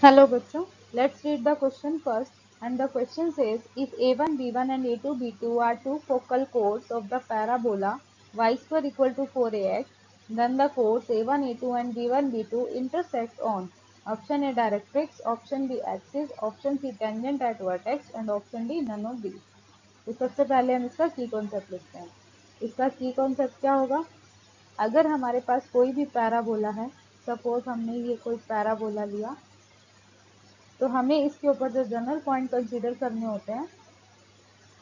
Hello बच्चों, let's read the question first. And the question says, if a1 b1 and a2 b2 are two focal chords of the parabola y square equal to 4ax, then the chords a1 a2 and b1 b2 intersect on option A directrix, option B axis, option C tangent at vertex and option D none of these. तो सबसे पहले हम इसका की concept लिखते हैं। इसका की कॉन्सेप्ट क्या होगा? अगर हमारे पास कोई भी पैराबोला है, सपोज हमने ये कोई पैराबोला लिया, तो हमें इसके ऊपर जो जनरल पॉइंट कंसीडर करने होते हैं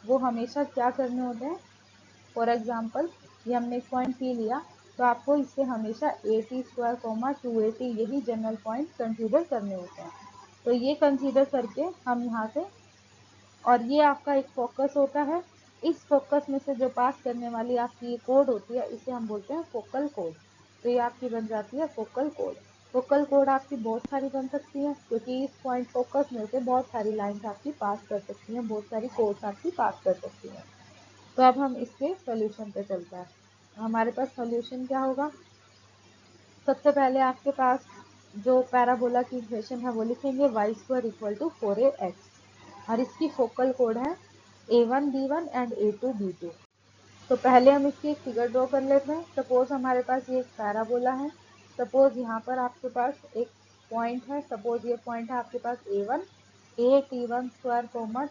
वो हमेशा क्या करने होते हैं। फॉर एग्जांपल ये हमने एक पॉइंट पी लिया, तो आपको इससे हमेशा a2 2at यही जनरल पॉइंट कंसीडर करने होते हैं। तो ये कंसीडर करके हम यहाँ से, और ये आपका एक फोकस होता है, इस फोकस में से जो पास करने वाली आपकी ये कोड होती है इसे हम बोलते हैं फोकल कोड। तो ये आपकी बन जाती है फोकल कोड। फोकल कोड आपकी बहुत सारी बन सकती है, क्योंकि इस पॉइंट फोकस में से बहुत सारी लाइंस आपकी पास कर सकती हैं, बहुत सारी कोड्स आपकी पास कर सकती हैं। तो अब हम इसके सोल्यूशन पे चलते हैं। हमारे पास सोल्यूशन क्या होगा? सबसे पहले आपके पास जो पैराबोला की इक्वेशन है वो लिखेंगे y² = 4ax और इसकी फोकल कोड है a1 b1 and a2 b2। तो पहले हम इसकी एक फिगर ड्रॉ कर लेते हैं। सपोज हमारे पास ये एक पैराबोला है। सपोज यहाँ पर आपके पास एक पॉइंट है, सपोज ये पॉइंट है आपके पास a1, a1²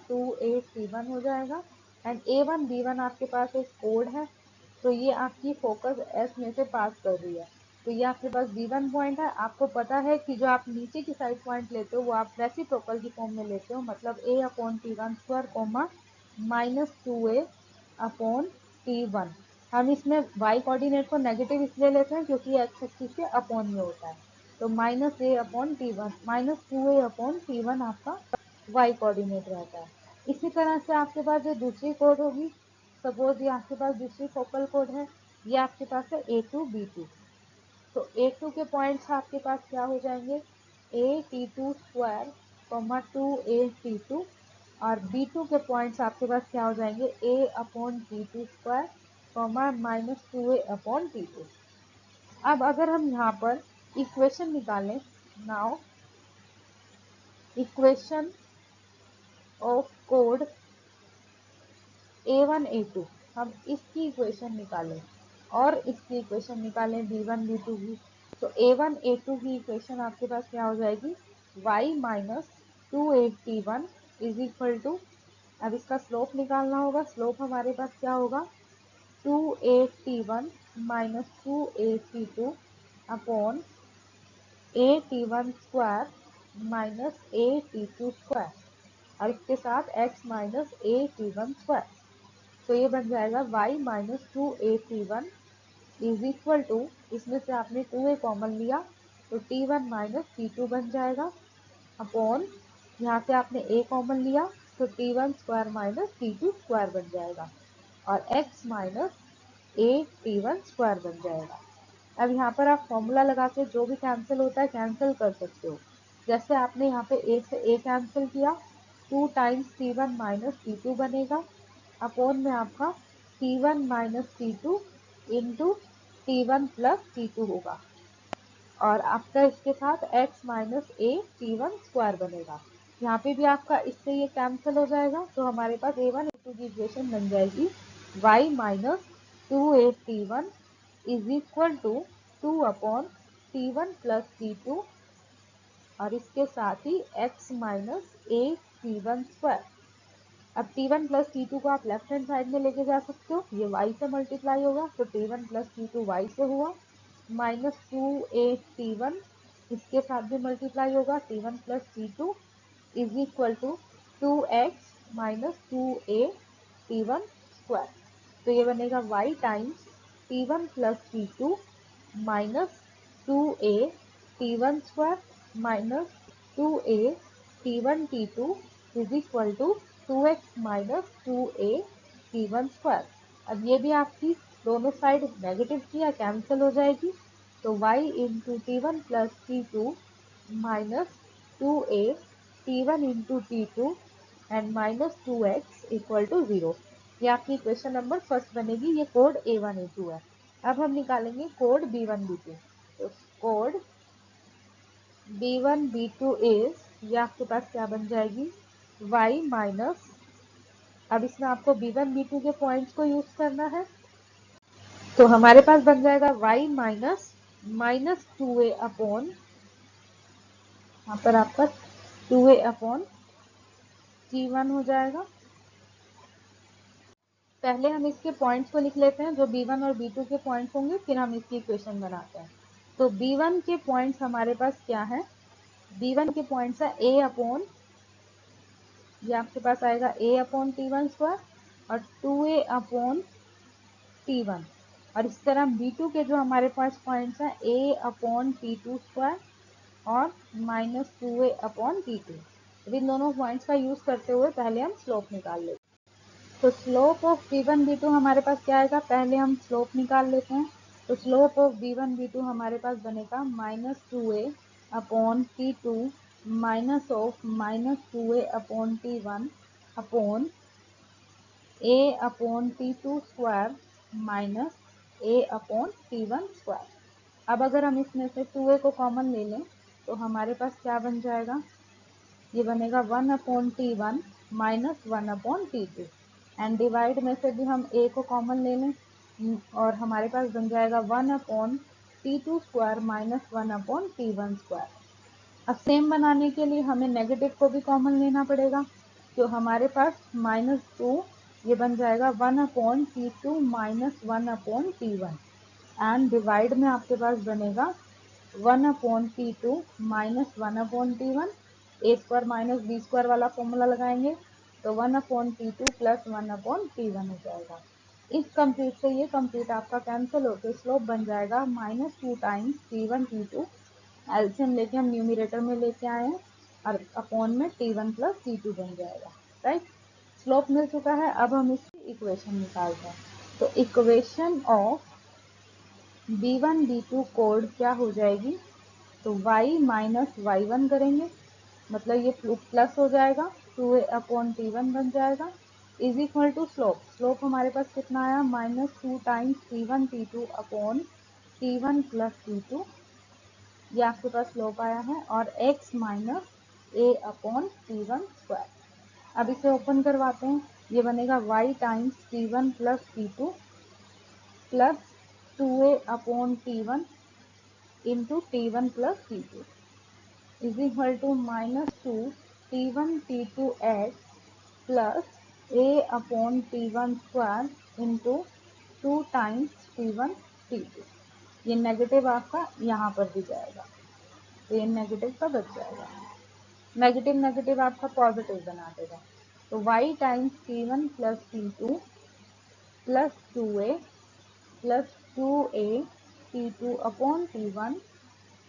2at1 हो जाएगा एंड a1 b1 आपके पास एक कोड है। तो ये आपकी फोकस S में से पास कर रही है। तो ये आपके पास b1 पॉइंट है। आपको पता है कि जो आप नीचे की साइड पॉइंट लेते हो वो आप रेसिप्रोकल की फॉर्म में लेते हो, मतलब a/t1² -2a/t1। हम इसमें y कोऑर्डिनेट को नेगेटिव इसलिए लेते हैं क्योंकि x एक्सिस के अपॉन में होता है। तो -a/t1 -2a/t1 आपका y कोऑर्डिनेट रहता है। इसी तरह से आपके पास जो दूसरी कोड होगी, सपोज ये आपके पास दूसरी फोकल कोड है, ये आपके पास है a2 b2। तो a2 के पॉइंट्स आपके पास क्या हो जाएंगे? a/t2² 2a/t2 और b2 के पॉइंट्स आपके पास क्या हो जाएंगे? a/t2² -2a/t2। अब अगर हम यहाँ पर इक्वेशन निकालें, now equation of code a1 a2, हम इसकी इक्वेशन निकालें और इसकी इक्वेशन निकालें b1 b2 की। तो a1 a2 की इक्वेशन आपके पास क्या हो जाएगी? y -2a/t1 = अब इसका स्लोप निकालना होगा। स्लोप हमारे पास क्या होगा? 2a/t1 -2a/t2 upon a/t1² -a/t2² और इसके साथ x -a/t1²। तो ये बन जाएगा y -2a/t1 = इसमें से आपने 2a कॉमन लिया तो t1 -t2 बन जाएगा अपॉन यहाँ से आपने a कॉमन लिया तो t1² -t2² बन जाएगा और x -a/t1² बन जाएगा। अब यहाँ पर आप फॉर्मूला लगा के जो भी कैंसिल होता है कैंसिल कर सकते हो। जैसे आपने यहाँ पे a से a कैंसिल किया, 2 टाइम्स t1 -t2 बनेगा अपॉन में आपका t1 -t2 into t1 + t2 होगा और आपका इसके साथ x -a/t1² बनेगा। यहाँ पे भी आपका इससे ये कैंसिल हो जाएगा, तो हमारे पास a1 a2 की इक्वेशन बन जाएगी y -2a/t1 = 2/t1 + t2 और इसके साथ ही x -a/t1²। अब t1 + t2 को आप लेफ्ट हैंड साइड में लेके जा सकते हो, ये y से मल्टीप्लाई होगा तो t1 + t2 y से हुआ -2a/t1 इसके साथ भी मल्टीप्लाई होगा t1 + t2 = 2x -2a/t1²। तो ये बनेगा y times t1 + t2 -2a/t1² -2a/t1t2 = 2x -2a/t1²। अब ये भी आपकी दोनों साइड नेगेटिव की या कैंसिल हो जाएगी, तो y × t1 + t2 -2a/t1 × t2 and -2x = 0। ये आपकी इक्वेशन नंबर फर्स्ट बनेगी। ये कोड a1 a2 है। अब हम निकालेंगे कोड b1 b2। तो कोड B1 B2 इज, ये आपके पास क्या बन जाएगी, y माइनस, अब इसमें आपको B1 B2 के पॉइंट्स को यूज करना है, तो हमारे पास बन जाएगा y minus minus 2a upon, यहाँ पर आपका 2a अपॉन T1 हो जाएगा। पहले हम इसके पॉइंट्स को लिख लेते हैं, जो B1 और B2 के पॉइंट्स होंगे, फिर हम इसकी इक्वेशन बनाते हैं। तो B1 के पॉइंट्स हमारे पास क्या है, B1 के पॉइंट्स है a अपॉन, ये आपके पास आएगा a अपॉन T1 स्क्वायर और 2a अपॉन T1, और इस तरह B2 के जो हमारे पास पॉइंट्स हैं a अपॉन T2 स्क्वायर और माइनस 2a अपॉन T2। अब इन दोनों पॉइंट्स का यूज करते हुए पहले हम स्लोप निकाल लेते हैं। तो स्लोप ऑफ B1 B2 हमारे पास क्या आएगा, पहले हम स्लोप निकाल लेते हैं। तो स्लोप ऑफ B1 B2 हमारे पास बनेगा minus 2a upon T2 minus of minus 2a upon T1 upon a upon T2 square minus a upon T1 square. अब अगर हम इसमें से 2a को कॉमन ले लें तो हमारे पास क्या बन जाएगा, ये बनेगा 1 upon T1 minus 1 upon T2, and divide में से भी हम a को कॉमन ले लें और हमारे पास बन जाएगा 1 upon T2 square minus 1 upon T1 square. अब सेम बनाने के लिए हमें नेगेटिव को भी कॉमन लेना पड़ेगा, तो हमारे पास माइनस 2, ये बन जाएगा 1 upon T2 minus 1 upon T1, and divide में आपके पास बनेगा 1 upon T2 minus 1 upon T1, ए स्क्वायर माइनस बी स्क्वायर वाला फॉर्मूला लगाएंगे तो 1 upon T2 plus 1 upon T1 हो जाएगा। इस कंप्लीट से ये कंप्लीट आपका कैंसिल होकर स्लोप बन जाएगा माइनस 2 टाइम्स T1 T2, एल्सियम लेके हम न्यूमिरेटर में लेके आए हैं और अपॉन में T1 प्लस T2 बन जाएगा, राइट। स्लोप मिल चुका है, अब हम इसकी इक्वेशन निकालते हैं। तो equation of B1 B2 code क्या हो जाएगी, तो y माइनस y1 करेंगे, मतलब ये प्लस हो जाएगा, 2a अपॉन T1 बन जाएगा, is equal to slope, slope हमारे पास कितना आया, minus 2 times T1 T2 upon T1 plus T2, ये आपके पास स्लोप आया है, और x minus a upon T1 square. अब इसे ओपन करवाते हैं, ये बनेगा y times T1 plus T2 plus 2a upon T1 into T1 plus T2 is equal to minus 2 T1 T2 x plus a upon T1 square into 2 times T1 T2। ये negative आपका यहाँ पर भी जाएगा, तो ये नेगेटिव का बच जाएगा, नेगेटिव नेगेटिव आपका पॉजिटिव बना देगा। तो y times T1 plus T2 plus 2a plus 2a T2 upon T1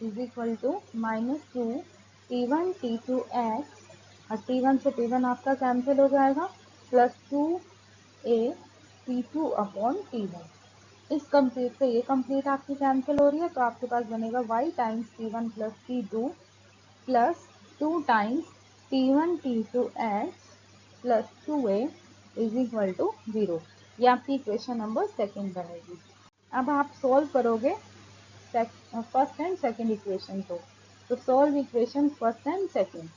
is equal to minus 2 T1 T2 x, और T1 से T1 आपका कैंसिल हो जाएगा, plus 2a T2 upon T1। इस कंप्लीट से ये कंप्लीट आपकी कैंसिल हो रही है, तो आपके पास बनेगा y times T1 plus T2 plus 2 times T1 T2 x plus 2a is equal to 0। ये आपकी इक्वेशन नंबर सेकेंड बनेगी। अब आप सॉल्व करोगे फर्स्ट एंड सेकेंड इक्वेशन को, तो solve equation first and second.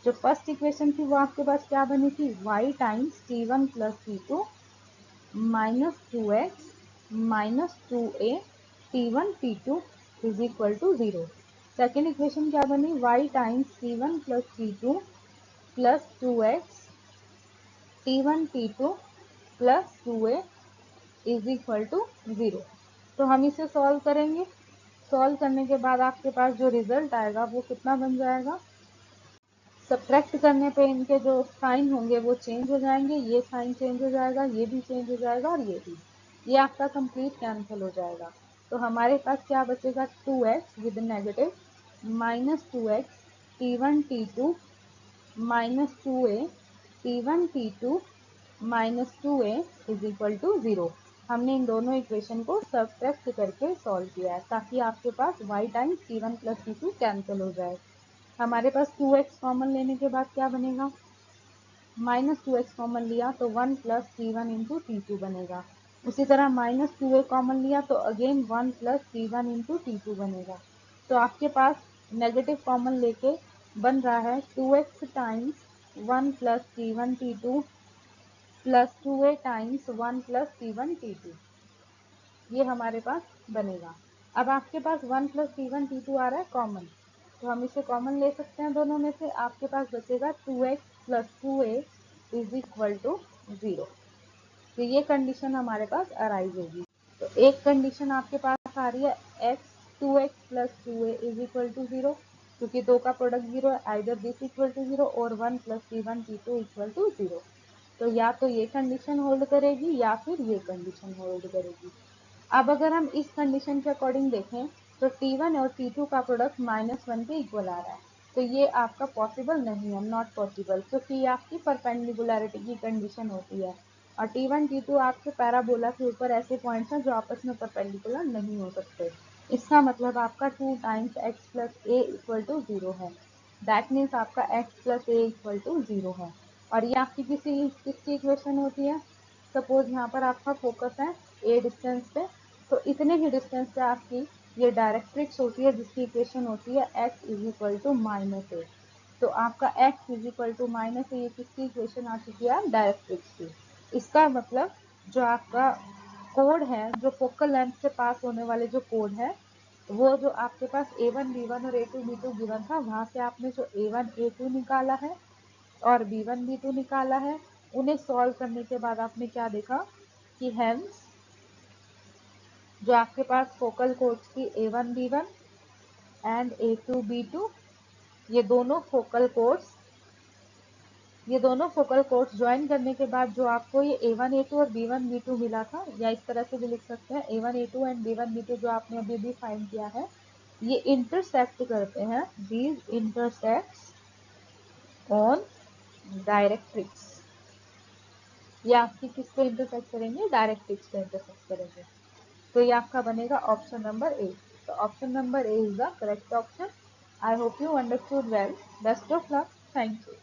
जो फर्स्ट इक्वेशन थी वो आपके पास क्या बनी थी, y times T1 plus T2 minus 2x minus 2a T1 T2 is equal to 0। Second equation क्या बनी, y times T1 plus T2 plus 2x T1 T2 plus 2a is equal to 0। तो हम इसे सॉल्व करेंगे, solve करने के बाद आपके पास जो रिजल्ट आएगा वो कितना बन जाएगा, सब्ट्रैक्ट करने पे इनके जो साइन होंगे वो चेंज हो जाएंगे, ये साइन चेंज हो जाएगा, ये भी चेंज हो जाएगा और ये आपका कंप्लीट कैंसिल हो जाएगा। तो हमारे पास क्या बचेगा, 2x with negative minus 2x T1 T2 minus 2a T1 T2 minus 2a is equal to 0। हमने इन दोनों इक्वेशन को सब्ट्रैक्ट करके सॉल्व किया है ताकि आपके पास y times T1 plus T2 cancel हो जाए। हमारे पास 2x कॉमन लेने के बाद क्या बनेगा, माइनस 2x कॉमन लिया तो 1 प्लस T1 इंटू T2 बनेगा। उसी तरह माइनस 2a कॉमन लिया तो again 1 plus T1 into T2 बनेगा। तो आपके पास नेगेटिव कॉमन लेके बन रहा है 2x times 1 plus t1 t2 plus 2a times 1 plus t1 t2, ये हमारे पास बनेगा। अब आपके पास 1 प्लस t1 t2 आ रहा है कॉमन, तो हम इसे कॉमन ले सकते हैं दोनों में से। आपके पास बचेगा 2x plus 2a is equal to 0। तो ये कंडीशन हमारे पास अराइज होगी। तो एक कंडीशन आपके पास आ रही है x 2x plus 2a is equal to 0, क्योंकि दो का प्रोडक्ट 0 है, आइदर दिस इक्वल टू 0 और 1 plus t1 t2 equal to 0। तो या तो ये कंडीशन होल्ड करेगी या फिर ये कंडीशन होल्ड करेगी। अब अगर हम इस कंडीशन के अकॉर्डिंग देखें तो t1 और t2 का प्रोडक्ट -1 के इक्वल आ रहा है, तो ये आपका पॉसिबल नहीं है, नॉट पॉसिबल, क्योंकि ये आपकी परपेंडिकुलरिटी की कंडीशन होती है और t1 t2 आपके पैराबोला के ऊपर ऐसे पॉइंट्स हैं जो आपस में परपेंडिकुलर नहीं हो सकते। इसका मतलब आपका 2 times x plus a equal to 0 है। दैट मीन्स आपका x plus a equal to 0 है। और ये आपकी किसकी इक्वेशन होती है? सपोज यहाँ पर आपका फोकस है ए डिस्टेंस पे, तो इतने ही डिस्टेंस पे आपकी ये डायरेक्ट्रिक्स होती है जिसकी इक्वेशन होती है x is equal to minus A. तो आपका x is equal to minus A, ये किसकी इक्वेशन आ चुकी है? डायरेक्ट्रिक्स की। इसका मतलब जो आपका कोड है, जो फोकल लेंथ से पास होने वाले जो कोड है, वो जो आपके पास a1 b1 और a2 b2 गिवन था, वहां से आपने जो a1 a2 निकाला है और b1 b2 निकाला है, उन्हें सॉल्व करने के बाद आपने क्या देखा कि हेंस जो आपके पास फोकल कोड्स थी a1 b1 and a2 b2, ये दोनों फोकल कोड्स ज्वाइन करने के बाद जो आपको ये a1 a2 और b1 b2 मिला था, या इस तरह से भी लिख सकते हैं a1 a2 and b1 b2 जो आपने अभी भी फाइंड किया है, ये इंटरसेक्ट करते हैं, दीज इंटरसेक्ट्स ऑन डायरेक्ट्रिक्स। ये आपकी किस पे इंटरसेक्ट करेंगे? डायरेक्ट्रिक्स पे इंटरसेक्ट करेंगे। तो ये आपका बनेगा ऑप्शन नंबर ए। तो option number A is the correct option. I hope you understood well. Best of luck. Thank you.